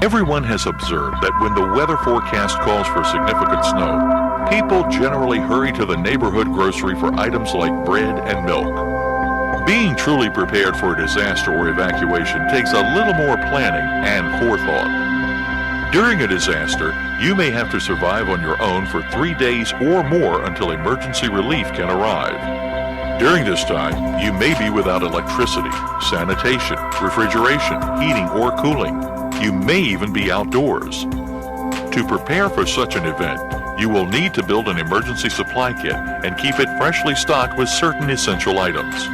Everyone has observed that when the weather forecast calls for significant snow, people generally hurry to the neighborhood grocery for items like bread and milk. Being truly prepared for a disaster or evacuation takes a little more planning and forethought. During a disaster, you may have to survive on your own for 3 days or more until emergency relief can arrive. During this time, you may be without electricity, sanitation, refrigeration, heating, or cooling. You may even be outdoors. To prepare for such an event, you will need to build an emergency supply kit and keep it freshly stocked with certain essential items.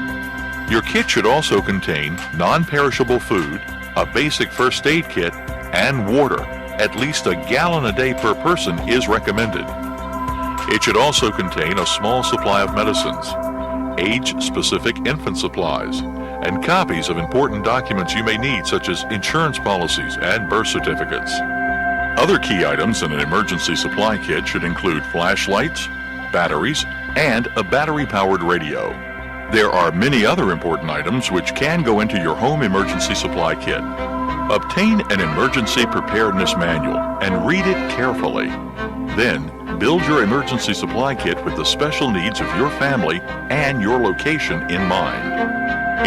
Your kit should also contain non-perishable food, a basic first aid kit, and water. At least a gallon a day per person is recommended. It should also contain a small supply of medicines, age-specific infant supplies, and copies of important documents you may need, such as insurance policies and birth certificates. Other key items in an emergency supply kit should include flashlights, batteries, and a battery-powered radio. There are many other important items which can go into your home emergency supply kit. Obtain an emergency preparedness manual and read it carefully. Then, build your emergency supply kit with the special needs of your family and your location in mind.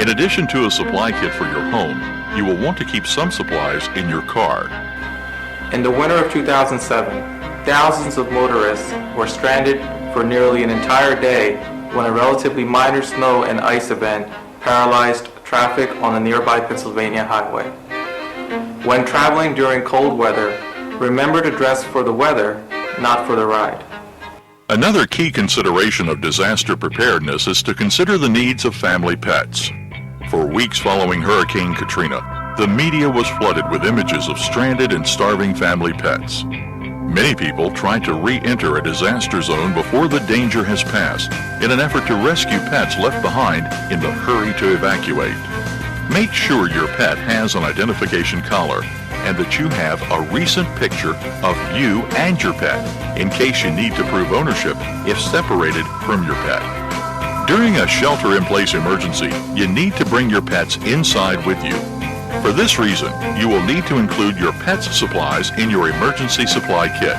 In addition to a supply kit for your home, you will want to keep some supplies in your car. In the winter of 2007, thousands of motorists were stranded for nearly an entire day when a relatively minor snow and ice event paralyzed traffic on the nearby Pennsylvania highway. When traveling during cold weather, remember to dress for the weather, not for the ride. Another key consideration of disaster preparedness is to consider the needs of family pets. For weeks following Hurricane Katrina, the media was flooded with images of stranded and starving family pets. Many people try to re-enter a disaster zone before the danger has passed in an effort to rescue pets left behind in the hurry to evacuate. Make sure your pet has an identification collar and that you have a recent picture of you and your pet in case you need to prove ownership if separated from your pet. During a shelter-in-place emergency, you need to bring your pets inside with you. For this reason, you will need to include your pet's supplies in your emergency supply kit.